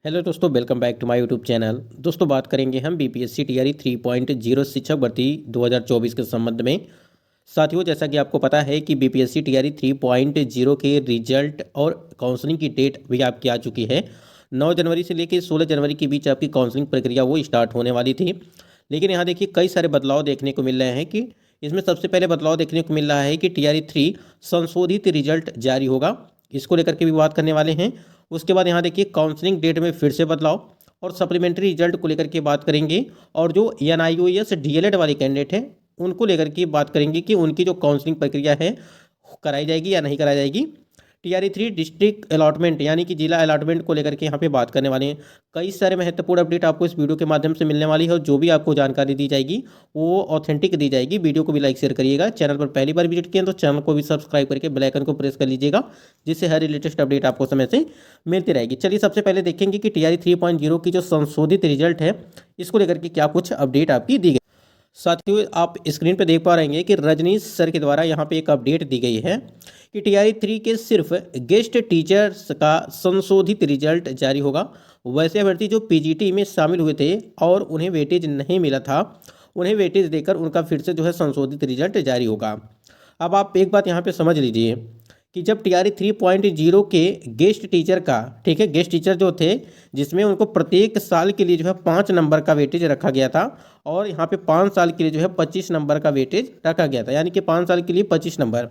Hello दोस्तों, welcome back to my YouTube channel. दोस्तों, बात करेंगे हम बीपीएससी टीआरई 3.0 शिक्षक भर्ती 2024 के संबंध में। साथियों, जैसा कि आपको पता है कि बीपीएससी टीआरई 3.0 के रिजल्ट और काउंसलिंग की डेट भी आपकी आ चुकी है। 9 जनवरी से लेकर 16 जनवरी के बीच आपकी काउंसलिंग प्रक्रिया वो स्टार्ट होने वाली थी। लेकिन यहाँ देखिए कई सारे बदलाव देखने को मिल रहे हैं कि इसमें सबसे पहले बदलाव देखने को मिल रहा है कि टीआरई 3 संशोधित रिजल्ट जारी होगा। इसको लेकर के भी बात करने वाले हैं। उसके बाद यहाँ देखिए काउंसलिंग डेट में फिर से बदलाव और सप्लीमेंट्री रिजल्ट को लेकर के बात करेंगे। और जो एनआईओएस डीएलएड वाले कैंडिडेट हैं उनको लेकर के बात करेंगे कि उनकी जो काउंसलिंग प्रक्रिया है कराई जाएगी या नहीं कराई जाएगी। टीआरई 3 डिस्ट्रिक्ट अलॉटमेंट यानी कि जिला अलॉटमेंट को लेकर के यहाँ पे बात करने वाले हैं। कई सारे महत्वपूर्ण अपडेट आपको इस वीडियो के माध्यम से मिलने वाली है और जो भी आपको जानकारी दी जाएगी वो ऑथेंटिक दी जाएगी। वीडियो को भी लाइक शेयर करिएगा। चैनल पर पहली बार विजिट किए तो चैनल को भी सब्सक्राइब करके बेल आइकन को प्रेस कर लीजिएगा, जिससे हर लेटेस्ट अपडेट आपको समय से मिलती रहेगी। चलिए सबसे पहले देखेंगे कि टीआरई 3.0 की जो संशोधित रिजल्ट है इसको लेकर के क्या कुछ अपडेट आपकी दी गई। साथियों, आप स्क्रीन पर देख पा रहे हैं कि रजनीश सर के द्वारा यहाँ पे एक अपडेट दी गई है कि टीआरई 3 के सिर्फ गेस्ट टीचर्स का संशोधित रिजल्ट जारी होगा। वैसे अभ्यर्थी जो पीजीटी में शामिल हुए थे और उन्हें वेटेज नहीं मिला था, उन्हें वेटेज देकर उनका फिर से जो है संशोधित रिजल्ट जारी होगा। अब आप एक बात यहाँ पे समझ लीजिए कि जब टीआरई 3.0 के गेस्ट टीचर का, ठीक है, गेस्ट टीचर जो थे जिसमें उनको प्रत्येक साल के लिए जो है 5 नंबर का वेटेज रखा गया था और यहाँ पे 5 साल के लिए जो है 25 नंबर का वेटेज रखा गया था, यानी कि 5 साल के लिए 25 नंबर।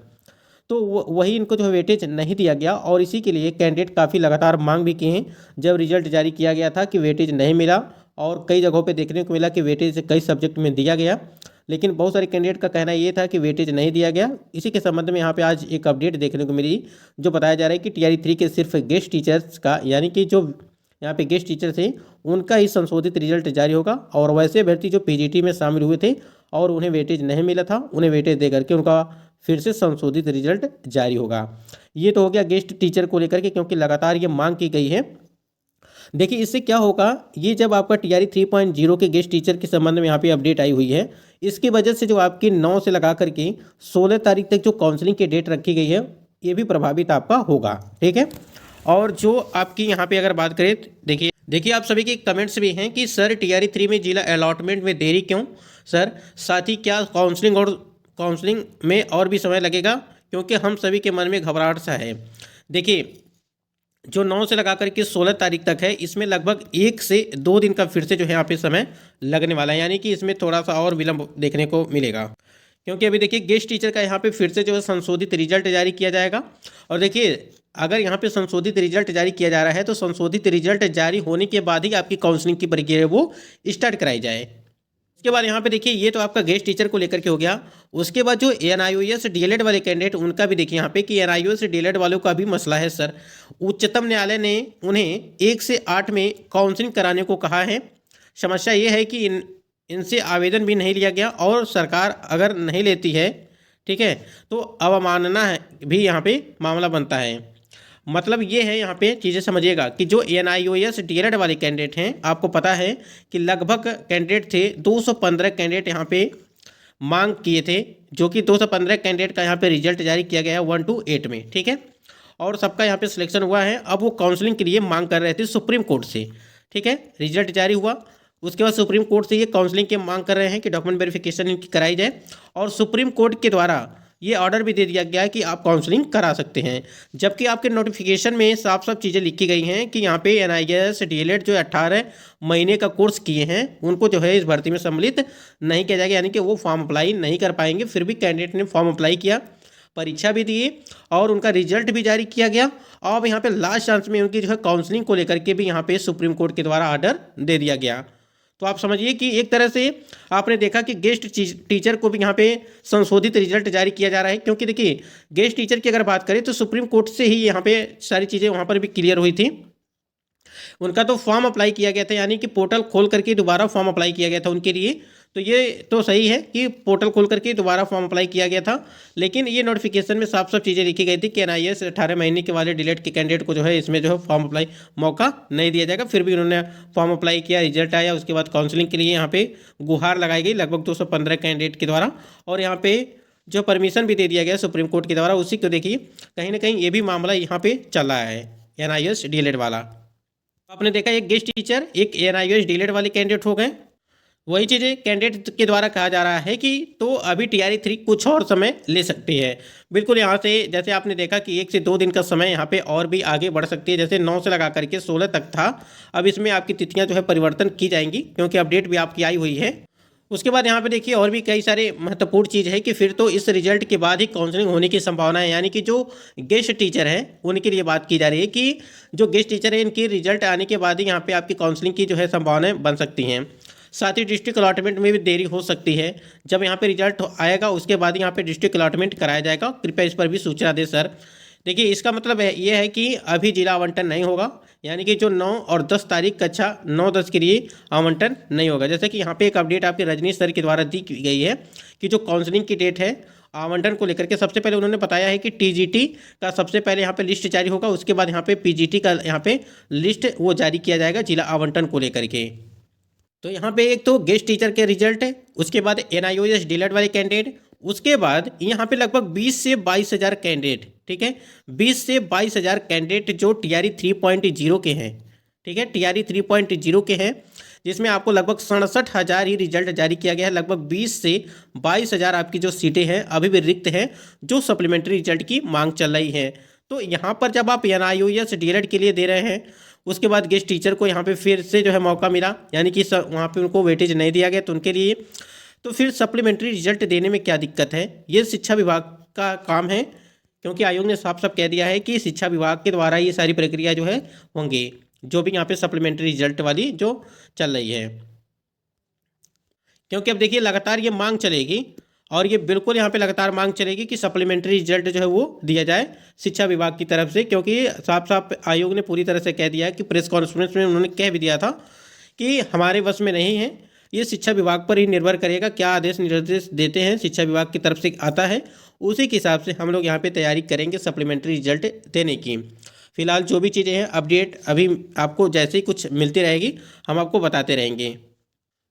तो वही इनको जो है वेटेज नहीं दिया गया और इसी के लिए कैंडिडेट काफ़ी लगातार मांग भी किए हैं। जब रिजल्ट जारी किया गया था कि वेटेज नहीं मिला और कई जगहों पे देखने को मिला कि वेटेज कई सब्जेक्ट में दिया गया, लेकिन बहुत सारे कैंडिडेट का कहना ये था कि वेटेज नहीं दिया गया। इसी के संबंध में यहाँ पे आज एक अपडेट देखने को मिली जो बताया जा रहा है कि टीआरई 3 के सिर्फ गेस्ट टीचर्स का, यानी कि जो यहाँ पे गेस्ट टीचर थे उनका ही संशोधित रिजल्ट जारी होगा। और वैसे अभ्यर्थी जो पीजीटी में शामिल हुए थे और उन्हें वेटेज नहीं मिला था, उन्हें वेटेज दे करके उनका फिर से संशोधित रिजल्ट जारी होगा। ये तो हो गया गेस्ट टीचर को लेकर के, क्योंकि लगातार ये मांग की गई है। देखिए इससे क्या होगा, ये जब आपका टीआरई 3.0 के गेस्ट टीचर के संबंध में यहाँ पे अपडेट आई हुई है, इसकी वजह से जो आपकी 9 से लगा करके 16 तारीख तक जो काउंसलिंग की डेट रखी गई है ये भी प्रभावित आपका होगा, ठीक है। और जो आपकी यहाँ पे अगर बात करें, देखिए आप सभी के कमेंट्स भी हैं कि सर टीआरई 3 में जिला अलॉटमेंट में देरी क्यों सर, साथ ही क्या काउंसलिंग में और भी समय लगेगा, क्योंकि हम सभी के मन में घबराहट सा है। देखिए जो 9 से लगा करके 16 तारीख तक है, इसमें लगभग 1 से 2 दिन का फिर से जो है यहाँ पे समय लगने वाला है, यानी कि इसमें थोड़ा सा और विलंब देखने को मिलेगा। क्योंकि अभी देखिए गेस्ट टीचर का यहाँ पे फिर से जो है संशोधित रिजल्ट जारी किया जाएगा। और देखिए अगर यहाँ पे संशोधित रिजल्ट जारी किया जा रहा है तो संशोधित रिजल्ट जारी होने के बाद ही आपकी काउंसलिंग की प्रक्रिया है वो स्टार्ट कराई जाए। उसके बाद यहाँ पे देखिए ये तो आपका गेस्ट टीचर को लेकर के हो गया। उसके बाद जो एनआईओएस डीएलएड वाले कैंडिडेट उनका भी देखिए यहाँ पे कि एनआईओएस डीएलएड वालों का भी मसला है सर। उच्चतम न्यायालय ने उन्हें 1 से 8 में काउंसलिंग कराने को कहा है। समस्या ये है कि इनसे आवेदन भी नहीं लिया गया और सरकार अगर नहीं लेती है, ठीक है, तो अवमानना भी यहाँ पे मामला बनता है। मतलब ये है, यहाँ पे चीज़ें समझिएगा कि जो एनआईओएस डीएलएड वाले कैंडिडेट हैं, आपको पता है कि लगभग कैंडिडेट थे 215 कैंडिडेट यहाँ पे मांग किए थे, जो कि 215 कैंडिडेट का यहाँ पे रिजल्ट जारी किया गया है 1 to 8 में, ठीक है। और सबका यहाँ पे सिलेक्शन हुआ है। अब वो काउंसलिंग के लिए मांग कर रहे थे सुप्रीम कोर्ट से, ठीक है। रिजल्ट जारी हुआ, उसके बाद सुप्रीम कोर्ट से ये काउंसलिंग की मांग कर रहे हैं कि डॉक्यूमेंट वेरिफिकेशन इनकी कराई जाए और सुप्रीम कोर्ट के द्वारा ये ऑर्डर भी दे दिया गया है कि आप काउंसलिंग करा सकते हैं। जबकि आपके नोटिफिकेशन में साफ साफ चीज़ें लिखी गई हैं कि यहाँ पे एनआईओएस डीएलएड जो 18 महीने का कोर्स किए हैं उनको जो है इस भर्ती में सम्मिलित नहीं किया जाएगा, यानी कि वो फॉर्म अप्लाई नहीं कर पाएंगे। फिर भी कैंडिडेट ने फॉर्म अप्लाई किया, परीक्षा भी दिए और उनका रिजल्ट भी जारी किया गया। अब यहाँ पे लास्ट चांस में उनकी जो है काउंसलिंग को लेकर के भी यहाँ पे सुप्रीम कोर्ट के द्वारा ऑर्डर दे दिया गया। तो आप समझिए कि एक तरह से आपने देखा कि गेस्ट टीचर को भी यहाँ पे संशोधित रिजल्ट जारी किया जा रहा है। क्योंकि देखिए गेस्ट टीचर की अगर बात करें तो सुप्रीम कोर्ट से ही यहाँ पे सारी चीज़ें वहाँ पर भी क्लियर हुई थी। उनका तो फॉर्म अप्लाई किया गया था, यानी कि पोर्टल खोल करके दोबारा फॉर्म अप्लाई किया गया था उनके लिए। तो ये तो सही है कि पोर्टल खोल करके दोबारा फॉर्म अप्लाई किया गया था, लेकिन ये नोटिफिकेशन में साफ साफ चीज़ें लिखी गई थी कि एनआईओएस 18 महीने के वाले डिलेट के कैंडिडेट को जो है इसमें जो है फॉर्म अप्लाई मौका नहीं दिया जाएगा। फिर भी उन्होंने फॉर्म अप्लाई किया, रिजल्ट आया, उसके बाद काउंसलिंग के लिए यहाँ पे गुहार लगाई गई लगभग 215 कैंडिडेट के द्वारा और यहाँ पे जो परमिशन भी दे दिया गया सुप्रीम कोर्ट के द्वारा। उसी को देखिए कहीं ना कहीं ये भी मामला यहाँ पे चल रहा है एनआईओएस डीएलएड वाला। आपने देखा एक गेस्ट टीचर, एक एनआईओएस डीलेट वाले कैंडिडेट हो गए। वही चीज़ें कैंडिडेट के द्वारा कहा जा रहा है कि तो अभी टीआरई 3 कुछ और समय ले सकती है। बिल्कुल यहाँ से जैसे आपने देखा कि 1 से 2 दिन का समय यहाँ पे और भी आगे बढ़ सकती है। जैसे 9 से लगा करके 16 तक था, अब इसमें आपकी तिथियाँ जो है परिवर्तन की जाएंगी क्योंकि अपडेट भी आपकी आई हुई है। उसके बाद यहाँ पे देखिए और भी कई सारे महत्वपूर्ण चीज़ है कि फिर तो इस रिजल्ट के बाद ही काउंसलिंग होने की संभावना है। यानी कि जो गेस्ट टीचर है उनके लिए बात की जा रही है कि जो गेस्ट टीचर है इनकी रिजल्ट आने के बाद ही यहाँ पे आपकी काउंसलिंग की जो है संभावनाएं बन सकती हैं। साथ ही डिस्ट्रिक्ट अलॉटमेंट में भी देरी हो सकती है। जब यहाँ पे रिजल्ट आएगा उसके बाद यहाँ पे डिस्ट्रिक्ट अलॉटमेंट कराया जाएगा। कृपया इस पर भी सूचना दें सर। देखिए इसका मतलब है ये है कि अभी जिला आवंटन नहीं होगा, यानी कि जो 9 और 10 तारीख कक्षा 9-10 के लिए आवंटन नहीं होगा। जैसे कि यहाँ पे एक अपडेट आपके रजनीश सर के द्वारा दी गई है कि जो काउंसलिंग की डेट है आवंटन को लेकर के, सबसे पहले उन्होंने बताया है कि टीजीटी का सबसे पहले यहाँ पे लिस्ट जारी होगा, उसके बाद यहाँ पे पीजीटी का यहाँ पे लिस्ट वो जारी किया जाएगा जिला आवंटन को लेकर के। तो यहाँ पे एक तो गेस्ट टीचर के रिजल्ट है, उसके बाद एनआईओएस डीलेट वाले कैंडिडेट, उसके बाद यहाँ पे लगभग 20 से 22 हज़ार कैंडिडेट, ठीक है, 20 से 22 हज़ार कैंडिडेट जो टीआरई 3.0 के हैं, ठीक है, टीआरई 3.0 के हैं, जिसमें आपको लगभग 67,000 ही रिजल्ट जारी किया गया है। लगभग 20 से 22 हज़ार आपकी जो सीटें हैं अभी भी रिक्त हैं जो सप्लीमेंट्री रिजल्ट की मांग चल रही है। तो यहाँ पर जब आप एनआईओएस डीलेट के लिए दे रहे हैं, उसके बाद गेस्ट टीचर को यहाँ पे फिर से जो है मौका मिला, यानी कि वहाँ पे उनको वेटेज नहीं दिया गया तो उनके लिए तो फिर सप्लीमेंट्री रिजल्ट देने में क्या दिक्कत है? ये शिक्षा विभाग का काम है, क्योंकि आयोग ने साफ साफ कह दिया है कि शिक्षा विभाग के द्वारा ये सारी प्रक्रिया जो है होंगी, जो भी यहाँ पे सप्लीमेंट्री रिजल्ट वाली जो चल रही है। क्योंकि अब देखिए लगातार ये मांग चलेगी और ये बिल्कुल यहाँ पे लगातार मांग चलेगी कि सप्लीमेंट्री रिजल्ट जो है वो दिया जाए शिक्षा विभाग की तरफ से, क्योंकि साफ साफ आयोग ने पूरी तरह से कह दिया है कि प्रेस कॉन्फ्रेंस में उन्होंने कह भी दिया था कि हमारे वश में नहीं है, ये शिक्षा विभाग पर ही निर्भर करेगा, क्या आदेश निर्देश देते हैं शिक्षा विभाग की तरफ से आता है उसी के हिसाब से हम लोग यहाँ पे तैयारी करेंगे सप्लीमेंट्री रिजल्ट देने की। फिलहाल जो भी चीज़ें हैं अपडेट अभी आपको जैसे ही कुछ मिलती रहेगी हम आपको बताते रहेंगे।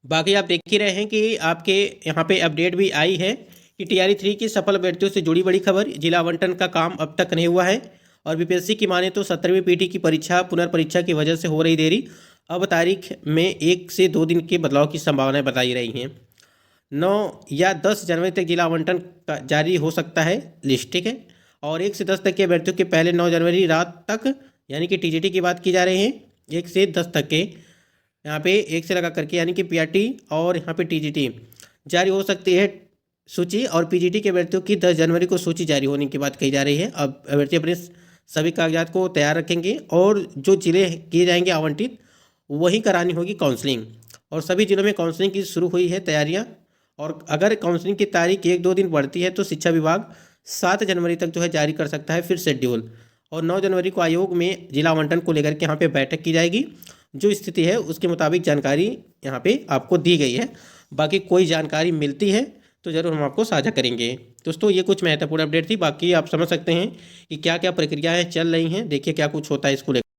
बाकी आप देख ही रहे हैं कि आपके यहाँ पे अपडेट भी आई है कि टीआरई 3 की सफल अभ्यर्थियों से जुड़ी बड़ी खबर, जिला आवंटन का काम अब तक नहीं हुआ है और बीपीएससी की माने तो 17वीं पीटी की परीक्षा पुनर्परीक्षा की वजह से हो रही देरी, अब तारीख में 1 से 2 दिन के बदलाव की संभावनाएं बताई रही हैं। 9 या 10 जनवरी तक जिला आवंटन का जारी हो सकता है लिस्ट, ठीक है, और 1 से 10 तक के अभ्यर्थियों के पहले 9 जनवरी रात तक, यानी कि टीजीटी की बात की जा रही है, 1 से 10 तक के यहाँ पे 1 से लगा करके, यानी कि पीआरटी और यहाँ पे टीजीटी जारी हो सकती है सूची, और पीजीटी के अभ्यर्थियों की 10 जनवरी को सूची जारी होने की बात कही जा रही है। अब अभ्यर्थी अपने सभी कागजात को तैयार रखेंगे और जो जिले किए जाएंगे आवंटित वहीं करानी होगी काउंसलिंग, और सभी जिलों में काउंसलिंग की शुरू हुई है तैयारियाँ। और अगर काउंसलिंग की तारीख 1-2 दिन बढ़ती है तो शिक्षा विभाग 7 जनवरी तक जो है जारी कर सकता है फिर शेड्यूल, और 9 जनवरी को आयोग में जिला आवंटन को लेकर के यहाँ पे बैठक की जाएगी। जो स्थिति है उसके मुताबिक जानकारी यहाँ पे आपको दी गई है। बाकी कोई जानकारी मिलती है तो ज़रूर हम आपको साझा करेंगे। दोस्तों ये कुछ महत्वपूर्ण अपडेट थी, बाकी आप समझ सकते हैं कि क्या क्या प्रक्रियाएं चल रही हैं। देखिए क्या कुछ होता है इसको लेकर।